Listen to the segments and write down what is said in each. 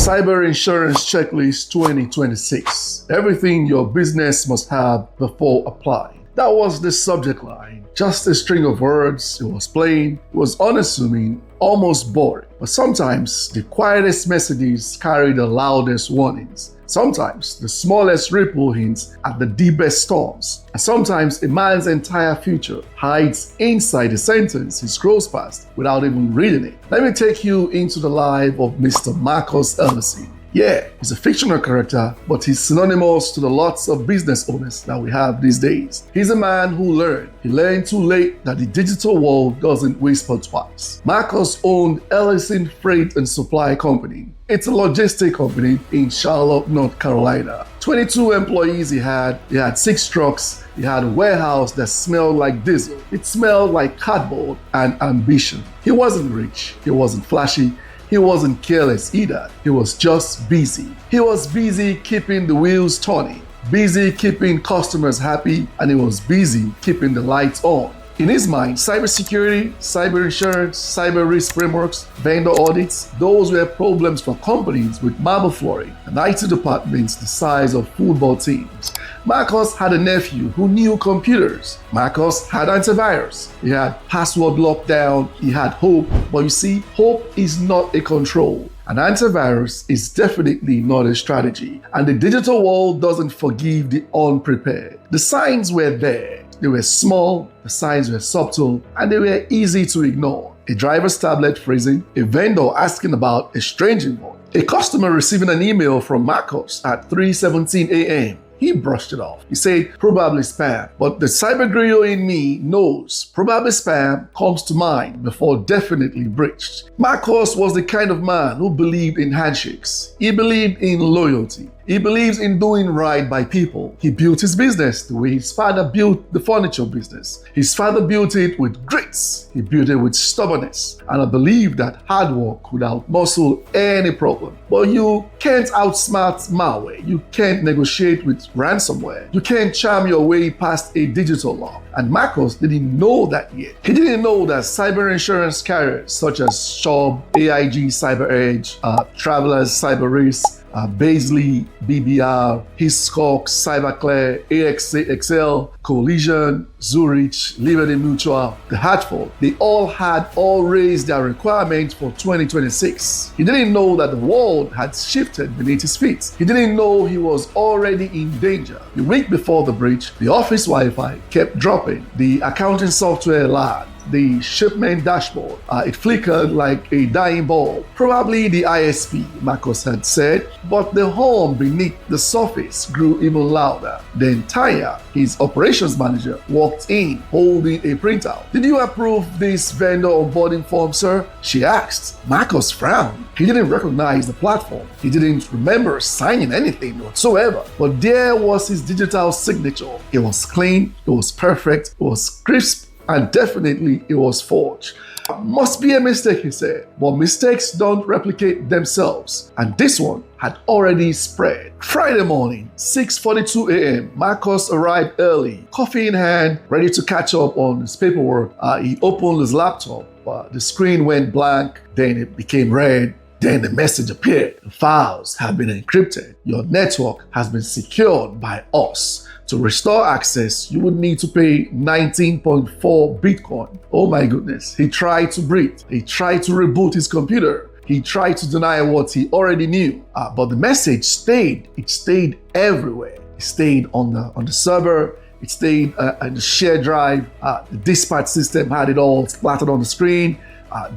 Cyber Insurance Checklist 2026. Everything your business must have before applying. That was the subject line. Just a string of words. It was plain, it was unassuming, almost boring. But sometimes the quietest messages carry the loudest warnings. Sometimes the smallest ripple hints at the deepest storms. And sometimes a man's entire future hides inside the sentence he scrolls past without even reading it. Let me take you into the life of Mr. Marcus Ellison. Yeah, he's a fictional character, but he's synonymous to the lots of business owners that we have these days. He's a man who learned. He learned too late that the digital world doesn't whisper twice. Marcus owned Ellison Freight and Supply Company. It's a logistic company in Charlotte, North Carolina. 22 employees he had 6 trucks, he had a warehouse that smelled like diesel. It smelled like cardboard and ambition. He wasn't rich, he wasn't flashy, he wasn't careless either. He was just busy. He was busy keeping the wheels turning, busy keeping customers happy, and he was busy keeping the lights on. In his mind, cybersecurity, cyber insurance, cyber risk frameworks, vendor audits, those were problems for companies with marble flooring and IT departments the size of football teams. Marcus had a nephew who knew computers. Marcus had antivirus. He had password lockdown. He had hope. But you see, hope is not a control. An antivirus is definitely not a strategy. And the digital world doesn't forgive the unprepared. The signs were there. They were small, the signs were subtle, and they were easy to ignore. A driver's tablet freezing, a vendor asking about a strange invoice, a customer receiving an email from Marcus at 3:17 a.m. He brushed it off. He said, probably spam. But the cyber Griot in me knows probably spam comes to mind before definitely breached. Marcus was the kind of man who believed in handshakes. He believed in loyalty. He believes in doing right by people. He built his business the way his father built the furniture business. His father built it with grit. He built it with stubbornness. And I believe that hard work could outmuscle any problem. But you can't outsmart malware. You can't negotiate with ransomware. You can't charm your way past a digital lock. And Marcus didn't know that yet. He didn't know that cyber insurance carriers such as Shaw, AIG Cyber Edge, Travelers Cyber Risk, Baisley, BBR, Hiscox, Cyberclear, AXA XL, Collision, Zurich, Liberty Mutual, the Hartford, they all raised their requirements for 2026. He didn't know that the world had shifted beneath his feet. He didn't know he was already in danger. The week before the breach, the office Wi-Fi kept dropping. The accounting software lagged. The shipment dashboard, it flickered like a dying bulb. Probably the ISP, Marcus had said, but the hum beneath the surface grew even louder. Then Tanya, his operations manager, walked in holding a printout. Did you approve this vendor onboarding form, sir? She asked. Marcus frowned. He didn't recognize the platform. He didn't remember signing anything whatsoever. But there was his digital signature. It was clean, it was perfect, it was crisp, and definitely it was forged. Must be a mistake, he said, but mistakes don't replicate themselves. And this one had already spread. Friday morning, 6:42 a.m., Marcus arrived early, coffee in hand, ready to catch up on his paperwork. He opened his laptop. The screen went blank, then it became red. Then the message appeared. The files have been encrypted. Your network has been secured by us. To restore access, you would need to pay 19.4 Bitcoin. Oh my goodness. He tried to breathe. He tried to reboot his computer. He tried to deny what he already knew. But the message stayed. It stayed everywhere. It stayed on the server. It stayed on the shared drive. The dispatch system had it all splattered on the screen.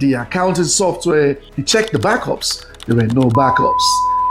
The accounting software, he checked the backups. There were no backups.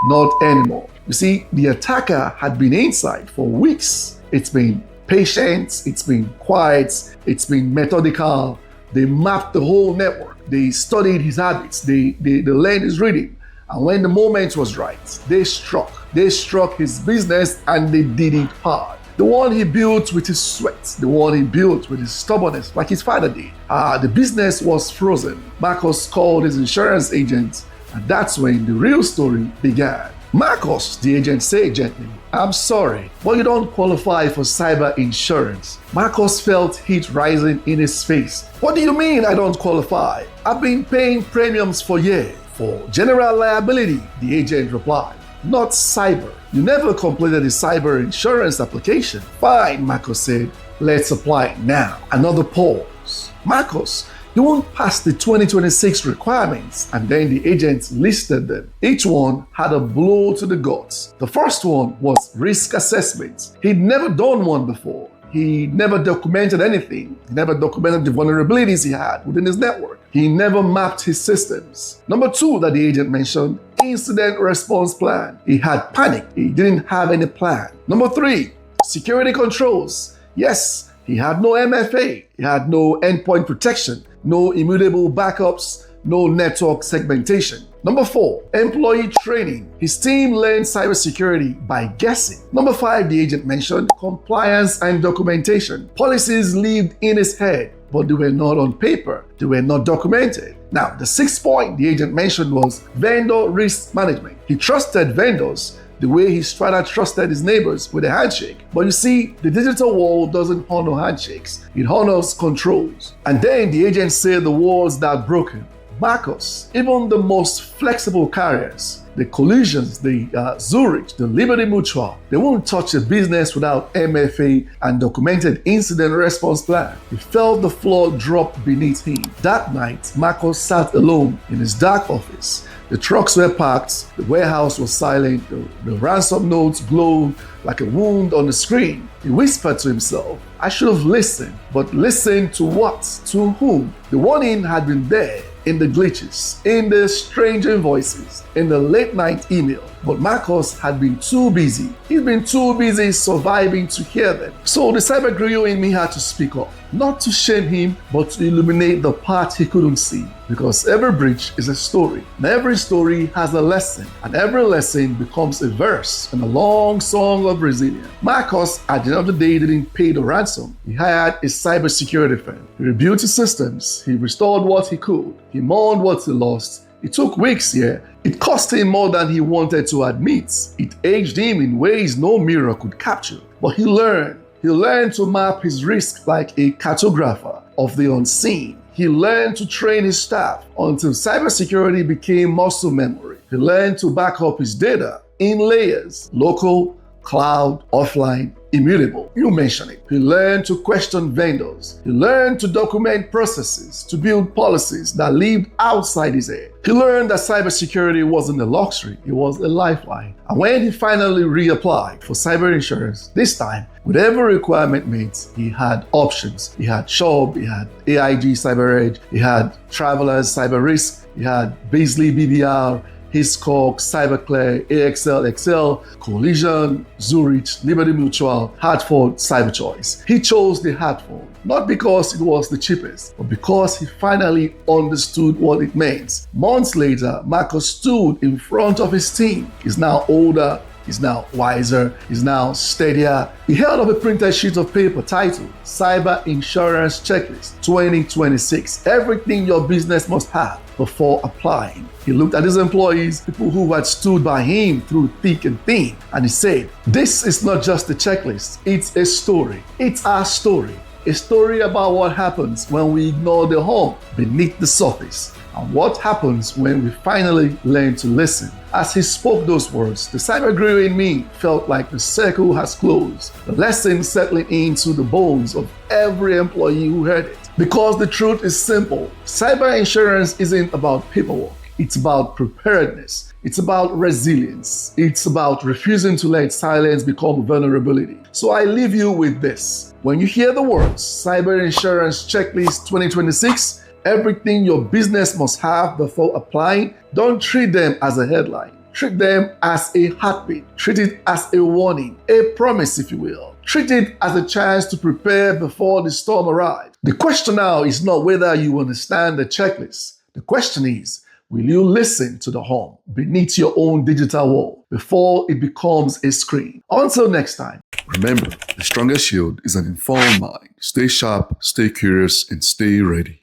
Not anymore. You see, the attacker had been inside for weeks. It's been patient, it's been quiet, it's been methodical. They mapped the whole network. They studied his habits. They learned his reading. And when the moment was right, they struck. They struck his business and they did it hard. The one he built with his sweat, the one he built with his stubbornness, like his father did. The business was frozen. Marcus called his insurance agent, and that's when the real story began. Marcus, the agent said gently, I'm sorry, but you don't qualify for cyber insurance. Marcus felt heat rising in his face. What do you mean I don't qualify? I've been paying premiums for years. For general liability, the agent replied. Not cyber. You never completed a cyber insurance application. Fine, Marcos said. Let's apply it now. Another pause. Marcos, you won't pass the 2026 requirements, and then the agents listed them. Each one had a blow to the guts. The first one was risk assessment. He'd never done one before. He never documented anything. He never documented the vulnerabilities he had within his network. He never mapped his systems. Number two that the agent mentioned, incident response plan. He had panic. He didn't have any plan. Number three, security controls. Yes, he had no MFA. He had no endpoint protection, no immutable backups, no network segmentation. Number four, employee training. His team learned cybersecurity by guessing. Number five, the agent mentioned compliance and documentation. Policies lived in his head, but they were not on paper. They were not documented. Now, the sixth point the agent mentioned was vendor risk management. He trusted vendors the way his Strata trusted his neighbors with a handshake. But you see, the digital world doesn't honor handshakes. It honors controls. And then the agent said the walls that broke him. Marcos, even the most flexible carriers, the Collisions, the Zurich, the Liberty Mutual, they won't touch a business without MFA and documented incident response plan. He felt the floor drop beneath him. That night, Marcos sat alone in his dark office. The trucks were parked, the warehouse was silent, the ransom notes glowed like a wound on the screen. He whispered to himself, I should have listened, but listened to what? To whom? The warning had been there, in the glitches, in the strange voices, in the late night email. But Marcos had been too busy. He'd been too busy surviving to hear them. So the cyber griot in me had to speak up, not to shame him, but to illuminate the part he couldn't see. Because every breach is a story, and every story has a lesson, and every lesson becomes a verse in a long song of resilience. Marcos, at the end of the day, didn't pay the ransom. He hired a cybersecurity firm. He rebuilt his systems. He restored what he could. He mourned what he lost. It took weeks here. It cost him more than he wanted to admit. It aged him in ways no mirror could capture. But he learned. He learned to map his risk like a cartographer of the unseen. He learned to train his staff until cybersecurity became muscle memory. He learned to back up his data in layers, local, cloud, offline, immutable. You mentioned it. He learned to question vendors. He learned to document processes, to build policies that lived outside his head. He learned that cybersecurity wasn't a luxury, it was a lifeline. And when he finally reapplied for cyber insurance, this time, with every requirement met, he had options. He had Chubb, he had AIG Cyber Edge, he had Travelers Cyber Risk, he had Beasley BBR, Hiscox, CyberClear, AXL, Excel, Collision, Zurich, Liberty Mutual, Hartford, CyberChoice. He chose the Hartford, not because it was the cheapest, but because he finally understood what it meant. Months later, Marcos stood in front of his team. He's now older, he's now wiser, he's now steadier. He held up a printed sheet of paper titled Cyber Insurance Checklist 2026. Everything your business must have before applying. He looked at his employees, people who had stood by him through thick and thin, and he said, this is not just a checklist, it's a story. It's our story. A story about what happens when we ignore the hum beneath the surface, and what happens when we finally learn to listen. As he spoke those words, the cyber griot in me felt like the circle has closed, the lesson settling into the bones of every employee who heard it. Because the truth is simple, cyber insurance isn't about paperwork. It's about preparedness. It's about resilience. It's about refusing to let silence become vulnerability. So I leave you with this. When you hear the words Cyber Insurance Checklist 2026, everything your business must have before applying, don't treat them as a headline. Treat them as a heartbeat. Treat it as a warning, a promise, if you will. Treat it as a chance to prepare before the storm arrives. The question now is not whether you understand the checklist. The question is, will you listen to the hum beneath your own digital wall before it becomes a screen? Until next time, remember, the strongest shield is an informed mind. Stay sharp, stay curious, and stay ready.